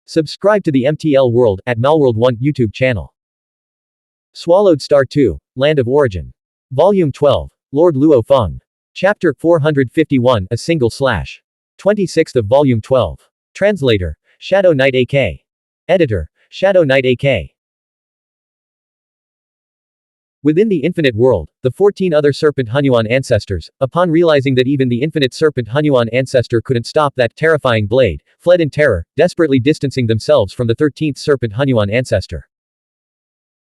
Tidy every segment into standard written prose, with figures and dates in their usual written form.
Subscribe to the MTL World at Malworld 1 YouTube channel. Swallowed Star 2, Land of Origin. Volume 12, Lord Luo Feng. Chapter 451, A Single Slash. 26th of Volume 12. Translator, Shadow Knight AK. Editor, Shadow Knight AK. Within the infinite world, the 14 other serpent Xuanhuan ancestors, upon realizing that even the infinite serpent Xuanhuan ancestor couldn't stop that terrifying blade, fled in terror, desperately distancing themselves from the 13th serpent Xuanhuan ancestor.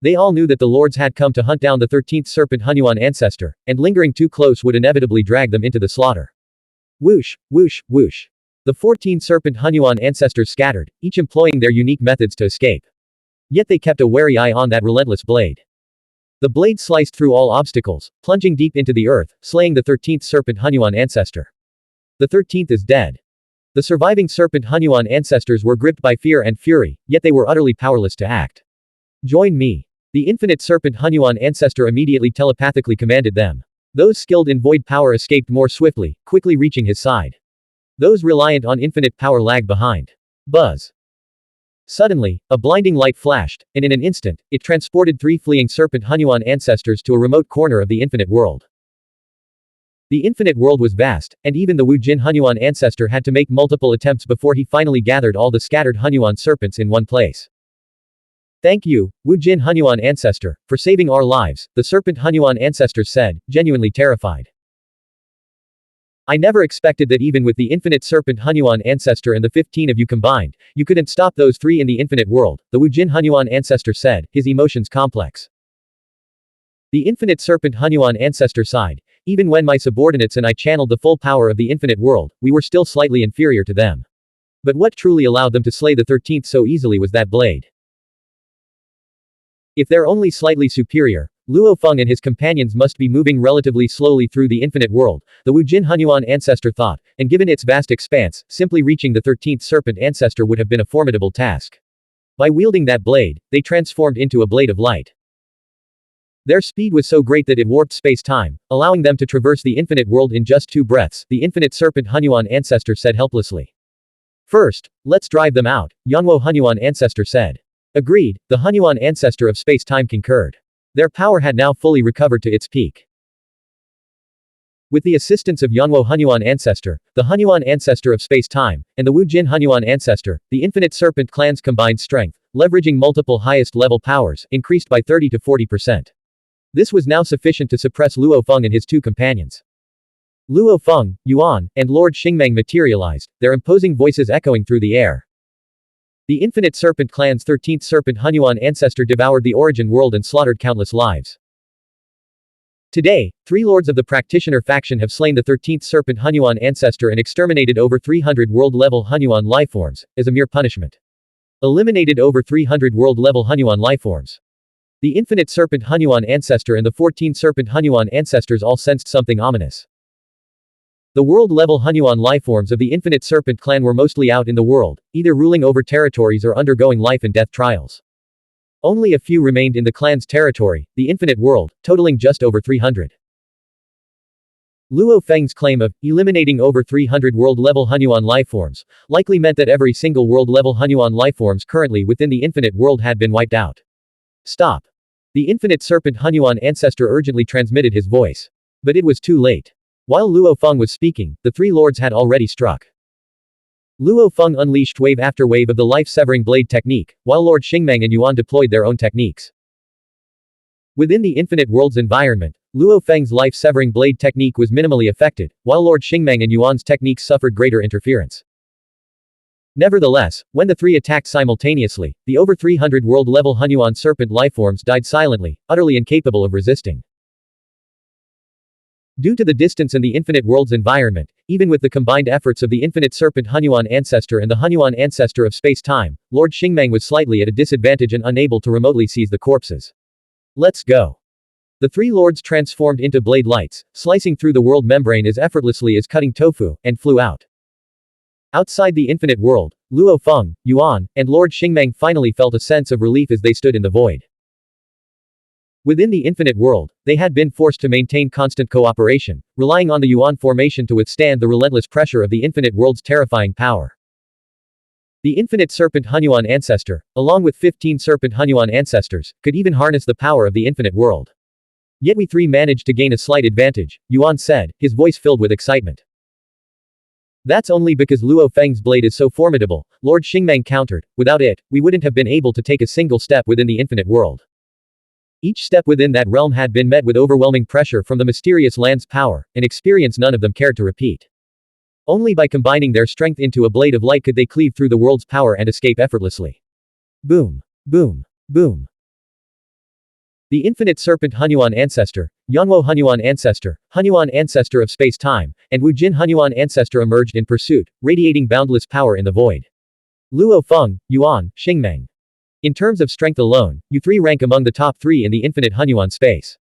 They all knew that the lords had come to hunt down the 13th serpent Xuanhuan ancestor, and lingering too close would inevitably drag them into the slaughter. Whoosh, whoosh, whoosh. The 14 serpent Xuanhuan ancestors scattered, each employing their unique methods to escape. Yet they kept a wary eye on that relentless blade. The blade sliced through all obstacles, plunging deep into the earth, slaying the 13th serpent Xuanhuan ancestor. The 13th is dead. The surviving serpent Xuanhuan ancestors were gripped by fear and fury, yet they were utterly powerless to act. Join me. The infinite serpent Xuanhuan ancestor immediately telepathically commanded them. Those skilled in void power escaped more swiftly, quickly reaching his side. Those reliant on infinite power lagged behind. Buzz. Suddenly, a blinding light flashed, and in an instant, it transported 3 fleeing serpent Xuanhuan ancestors to a remote corner of the infinite world. The infinite world was vast, and even the Wuxia Xuanhuan ancestor had to make multiple attempts before he finally gathered all the scattered Xuanhuan serpents in one place. Thank you, Wuxia Xuanhuan ancestor, for saving our lives, the serpent Xuanhuan ancestor said, genuinely terrified. I never expected that even with the infinite serpent Xuanhuan ancestor and the 15 of you combined, you couldn't stop those 3 in the infinite world, the Wuxia Xuanhuan ancestor said, his emotions complex. The infinite serpent Xuanhuan ancestor sighed, even when my subordinates and I channeled the full power of the infinite world, we were still slightly inferior to them. But what truly allowed them to slay the 13th so easily was that blade. If they're only slightly superior, Luo Feng and his companions must be moving relatively slowly through the infinite world, the Wuxia Xuanhuan ancestor thought, and given its vast expanse, simply reaching the 13th serpent ancestor would have been a formidable task. By wielding that blade, they transformed into a blade of light. Their speed was so great that it warped space-time, allowing them to traverse the infinite world in just 2 breaths, the infinite serpent Xuanhuan ancestor said helplessly. First, let's drive them out, Xuanhuo Xuanhuan ancestor said. Agreed, the Xuanhuan ancestor of space-time concurred. Their power had now fully recovered to its peak. With the assistance of Xuanhuo Xuanhuan ancestor, the Xuanhuan ancestor of space-time, and the Wuxia Xuanhuan ancestor, the infinite serpent clan's combined strength, leveraging multiple highest-level powers, increased by 30 to 40%. This was now sufficient to suppress Luo Feng and his 2 companions. Luo Feng, Yuan, and Lord Xingmeng materialized, their imposing voices echoing through the air. The infinite serpent clan's 13th serpent Xuanhuan ancestor devoured the origin world and slaughtered countless lives. Today, 3 lords of the practitioner faction have slain the 13th serpent Xuanhuan ancestor and exterminated over 300 world-level Xuanhuan lifeforms, as a mere punishment. Eliminated over 300 world-level Xuanhuan lifeforms. The infinite serpent Xuanhuan ancestor and the 14 serpent Xuanhuan ancestors all sensed something ominous. The world-level Xuanhuan lifeforms of the infinite serpent clan were mostly out in the world, either ruling over territories or undergoing life and death trials. Only a few remained in the clan's territory, the infinite world, totaling just over 300. Luo Feng's claim of eliminating over 300 world-level Xuanhuan lifeforms likely meant that every single world-level Xuanhuan lifeforms currently within the infinite world had been wiped out. Stop. The infinite serpent Xuanhuan ancestor urgently transmitted his voice. But it was too late. While Luo Feng was speaking, the 3 lords had already struck. Luo Feng unleashed wave after wave of the life-severing blade technique, while Lord Xingmeng and Yuan deployed their own techniques. Within the infinite world's environment, Luo Feng's life-severing blade technique was minimally affected, while Lord Xingmeng and Yuan's techniques suffered greater interference. Nevertheless, when the 3 attacked simultaneously, the over 300 world-level Xuanhuan serpent lifeforms died silently, utterly incapable of resisting. Due to the distance and the infinite world's environment, even with the combined efforts of the infinite serpent Xuanhuan ancestor and the Xuanhuan ancestor of space-time, Lord Xingmeng was slightly at a disadvantage and unable to remotely seize the corpses. Let's go. The 3 lords transformed into blade lights, slicing through the world membrane as effortlessly as cutting tofu, and flew out. Outside the infinite world, Luo Feng, Yuan, and Lord Xingmeng finally felt a sense of relief as they stood in the void. Within the infinite world, they had been forced to maintain constant cooperation, relying on the Yuan formation to withstand the relentless pressure of the infinite world's terrifying power. The infinite serpent Hunyuan ancestor, along with 15 serpent Hunyuan ancestors, could even harness the power of the infinite world. Yet we three managed to gain a slight advantage, Yuan said, his voice filled with excitement. That's only because Luo Feng's blade is so formidable, Lord Xingmeng countered. Without it, we wouldn't have been able to take a single step within the infinite world. Each step within that realm had been met with overwhelming pressure from the mysterious land's power, an experience none of them cared to repeat. Only by combining their strength into a blade of light could they cleave through the world's power and escape effortlessly. Boom. Boom. Boom. The infinite serpent Hunyuan ancestor, Yanwo Hunyuan ancestor of space-time, and Wujin Hunyuan ancestor emerged in pursuit, radiating boundless power in the void. Luo Feng, Yuan, Xingmeng. In terms of strength alone, you three rank among the top 3 in the infinite Hunyuan space.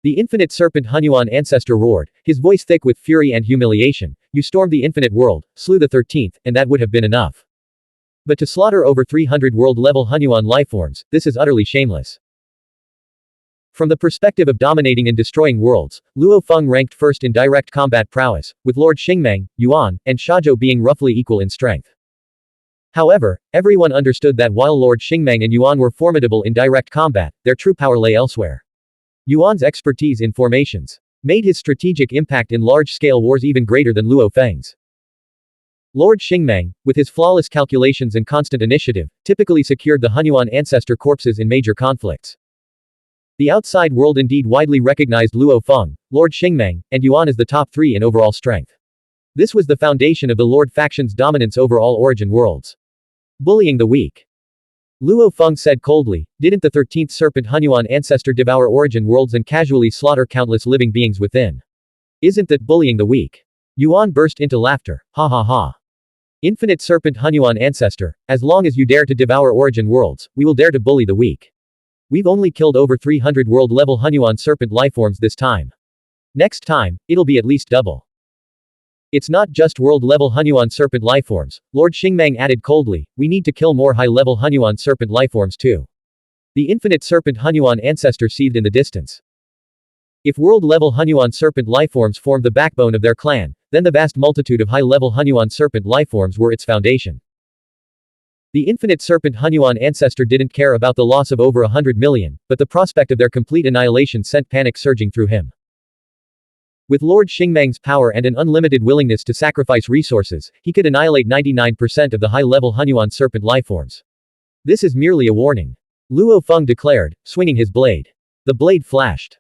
The infinite serpent Hunyuan ancestor roared, his voice thick with fury and humiliation. You stormed the infinite world, slew the 13th, and that would have been enough. But to slaughter over 300 world-level Hunyuan lifeforms, this is utterly shameless. From the perspective of dominating and destroying worlds, Luo Feng ranked first in direct combat prowess, with Lord Xingmeng, Yuan, and Shazhou being roughly equal in strength. However, everyone understood that while Lord Xingmeng and Yuan were formidable in direct combat, their true power lay elsewhere. Yuan's expertise in formations made his strategic impact in large-scale wars even greater than Luo Feng's. Lord Xingmeng, with his flawless calculations and constant initiative, typically secured the Hunyuan ancestor corpses in major conflicts. The outside world indeed widely recognized Luo Feng, Lord Xingmeng, and Yuan as the top 3 in overall strength. This was the foundation of the Lord faction's dominance over all origin worlds. Bullying the weak. Luo Feng said coldly, didn't the 13th serpent Hunyuan ancestor devour origin worlds and casually slaughter countless living beings within? Isn't that bullying the weak? Yuan burst into laughter, ha ha ha. Infinite serpent Hunyuan ancestor, as long as you dare to devour origin worlds, we will dare to bully the weak. We've only killed over 300 world-level Hunyuan serpent lifeforms this time. Next time, it'll be at least double. It's not just world-level Hunyuan serpent lifeforms, Lord Xingmeng added coldly, we need to kill more high-level Hunyuan serpent lifeforms too. The infinite serpent Hunyuan ancestor seethed in the distance. If world-level Hunyuan serpent lifeforms formed the backbone of their clan, then the vast multitude of high-level Hunyuan serpent lifeforms were its foundation. The infinite serpent Hunyuan ancestor didn't care about the loss of over 100 million, but the prospect of their complete annihilation sent panic surging through him. With Lord Xingmeng's power and an unlimited willingness to sacrifice resources, he could annihilate 99% of the high-level Hunyuan serpent lifeforms. This is merely a warning. Luo Feng declared, swinging his blade. The blade flashed.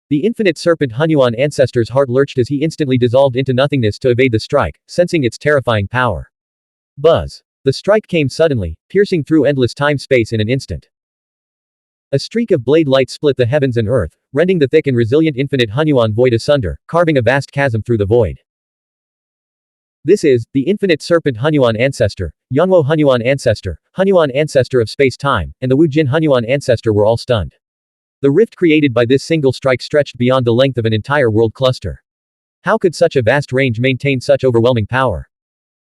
The infinite serpent Hunyuan ancestor's heart lurched as he instantly dissolved into nothingness to evade the strike, sensing its terrifying power. Buzz. The strike came suddenly, piercing through endless time-space in an instant. A streak of blade light split the heavens and earth, rending the thick and resilient infinite Hunyuan void asunder, carving a vast chasm through the void. This is, the infinite serpent Hunyuan ancestor, Yanwo Hunyuan ancestor of space-time, and the Wujin Hunyuan ancestor were all stunned. The rift created by this single strike stretched beyond the length of an entire world cluster. How could such a vast range maintain such overwhelming power?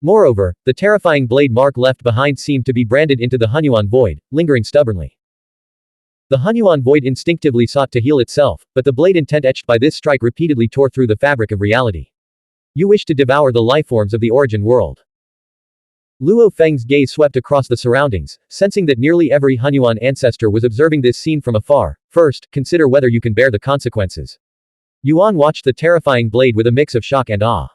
Moreover, the terrifying blade mark left behind seemed to be branded into the Hunyuan void, lingering stubbornly. The Hunyuan void instinctively sought to heal itself, but the blade intent etched by this strike repeatedly tore through the fabric of reality. You wish to devour the lifeforms of the origin world. Luo Feng's gaze swept across the surroundings, sensing that nearly every Hunyuan ancestor was observing this scene from afar. First, consider whether you can bear the consequences. Yuan watched the terrifying blade with a mix of shock and awe.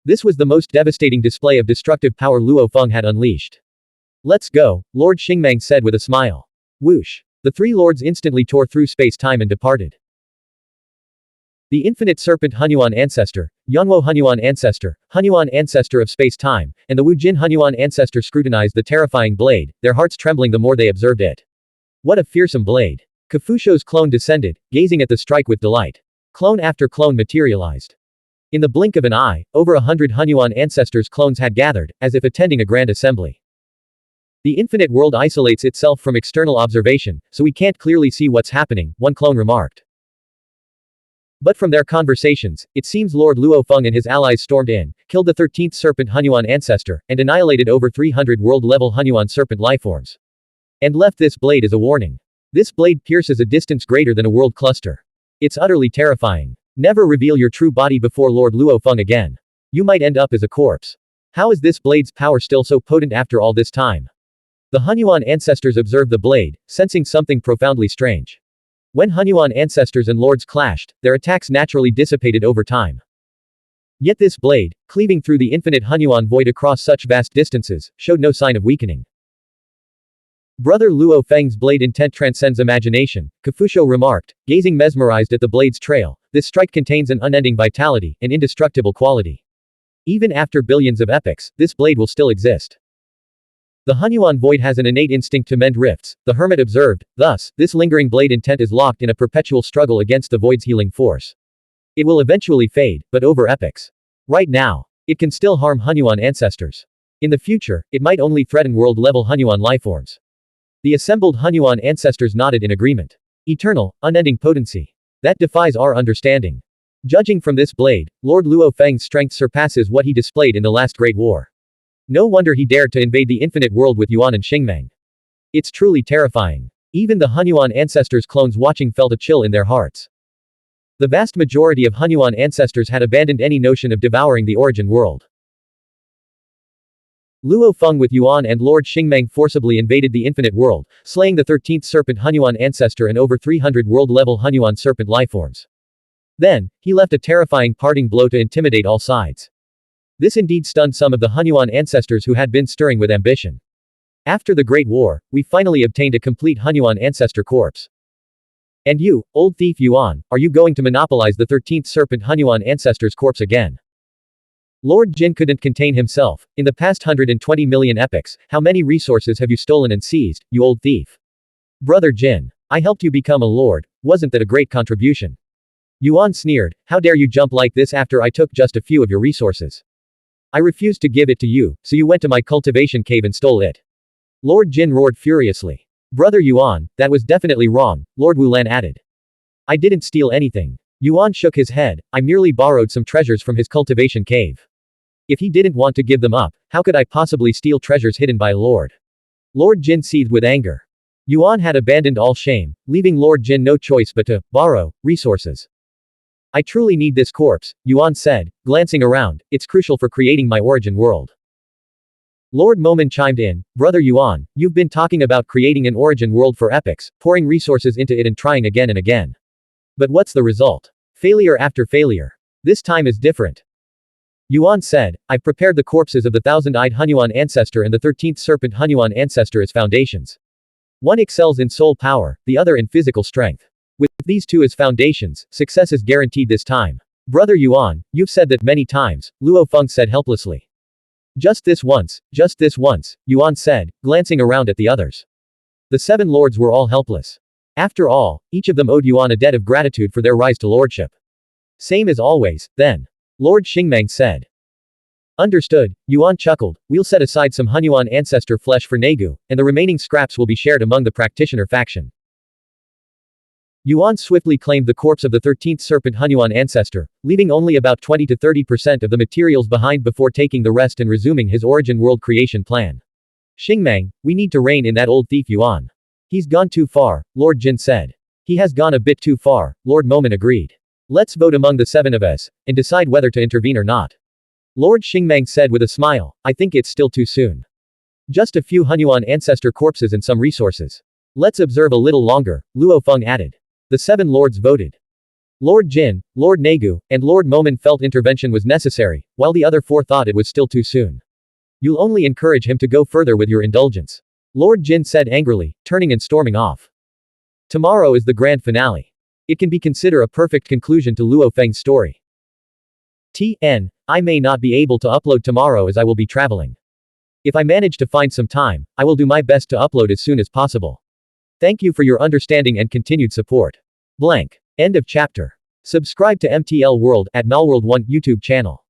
This was the most devastating display of destructive power Luo Feng had unleashed. Let's go, Lord Xingmeng said with a smile. Whoosh. The three lords instantly tore through space-time and departed. The infinite serpent Hunyuan ancestor, Yanwo Hunyuan ancestor of space-time, and the Wujin Hunyuan ancestor scrutinized the terrifying blade, their hearts trembling the more they observed it. What a fearsome blade. Kafusho's clone descended, gazing at the strike with delight. Clone after clone materialized. In the blink of an eye, over 100 Hunyuan ancestors' clones had gathered, as if attending a grand assembly. The infinite world isolates itself from external observation, so we can't clearly see what's happening, one clone remarked. But from their conversations, it seems Lord Luo Feng and his allies stormed in, killed the 13th serpent Hunyuan ancestor, and annihilated over 300 world-level Hunyuan serpent lifeforms. And left this blade as a warning. This blade pierces a distance greater than a world cluster. It's utterly terrifying. Never reveal your true body before Lord Luo Feng again. You might end up as a corpse. How is this blade's power still so potent after all this time? The Hunyuan ancestors observed the blade, sensing something profoundly strange. When Hunyuan ancestors and lords clashed, their attacks naturally dissipated over time. Yet this blade, cleaving through the infinite Hunyuan void across such vast distances, showed no sign of weakening. Brother Luo Feng's blade intent transcends imagination, Kafusho remarked, gazing mesmerized at the blade's trail. This strike contains an unending vitality, an indestructible quality. Even after billions of epochs, this blade will still exist. The Hunyuan void has an innate instinct to mend rifts, the hermit observed, thus, this lingering blade intent is locked in a perpetual struggle against the void's healing force. It will eventually fade, but over epochs. Right now, it can still harm Hunyuan ancestors. In the future, it might only threaten world-level Hunyuan lifeforms. The assembled Hunyuan ancestors nodded in agreement. Eternal, unending potency. That defies our understanding. Judging from this blade, Lord Luo Feng's strength surpasses what he displayed in the last Great War. No wonder he dared to invade the infinite world with Yuan and Xingmeng. It's truly terrifying. Even the Hunyuan ancestors' clones watching felt a chill in their hearts. The vast majority of Hunyuan ancestors had abandoned any notion of devouring the origin world. Luo Feng with Yuan and Lord Xingmeng forcibly invaded the infinite world, slaying the 13th serpent Hunyuan ancestor and over 300 world-level Hunyuan serpent lifeforms. Then, he left a terrifying parting blow to intimidate all sides. This indeed stunned some of the Hunyuan ancestors who had been stirring with ambition. After the Great War, we finally obtained a complete Hunyuan ancestor corpse. And you, old thief Yuan, are you going to monopolize the 13th serpent Hunyuan ancestor's corpse again? Lord Jin couldn't contain himself. In the past 120 million epochs, how many resources have you stolen and seized, you old thief? Brother Jin. I helped you become a lord, wasn't that a great contribution? Yuan sneered, how dare you jump like this after I took just a few of your resources? I refused to give it to you, so you went to my cultivation cave and stole it. Lord Jin roared furiously. Brother Yuan, that was definitely wrong, Lord Wulan added. I didn't steal anything. Yuan shook his head, I merely borrowed some treasures from his cultivation cave. If he didn't want to give them up, how could I possibly steal treasures hidden by a lord? Lord Jin seethed with anger. Yuan had abandoned all shame, leaving Lord Jin no choice but to borrow resources. I truly need this corpse, Yuan said, glancing around, it's crucial for creating my origin world. Lord Momen chimed in, Brother Yuan, you've been talking about creating an origin world for epochs, pouring resources into it and trying again and again. But what's the result? Failure after failure. This time is different. Yuan said, I've prepared the corpses of the thousand-eyed Hunyuan ancestor and the 13th serpent Hunyuan ancestor as foundations. One excels in soul power, the other in physical strength. With these two as foundations, success is guaranteed this time. Brother Yuan, you've said that many times, Luo Feng said helplessly. Just this once, Yuan said, glancing around at the others. The seven lords were all helpless. After all, each of them owed Yuan a debt of gratitude for their rise to lordship. Same as always, then. Lord Xingmeng said. Understood, Yuan chuckled, we'll set aside some Hunyuan ancestor flesh for Negu, and the remaining scraps will be shared among the practitioner faction. Yuan swiftly claimed the corpse of the 13th serpent Hunyuan ancestor, leaving only about 20 to 30% of the materials behind before taking the rest and resuming his origin world creation plan. Xingmeng, we need to rein in that old thief Yuan. He's gone too far, Lord Jin said. He has gone a bit too far, Lord Momen agreed. Let's vote among the seven of us, and decide whether to intervene or not. Lord Xingmeng said with a smile, I think it's still too soon. Just a few Hunyuan ancestor corpses and some resources. Let's observe a little longer, Luo Feng added. The seven lords voted. Lord Jin, Lord Negu, and Lord Momen felt intervention was necessary, while the other four thought it was still too soon. You'll only encourage him to go further with your indulgence. Lord Jin said angrily, turning and storming off. Tomorrow is the grand finale. It can be considered a perfect conclusion to Luo Feng's story. I may not be able to upload tomorrow as I will be traveling. If I manage to find some time, I will do my best to upload as soon as possible. Thank you for your understanding and continued support. Blank. End of chapter. Subscribe to MTL World at Malworld 1 YouTube channel.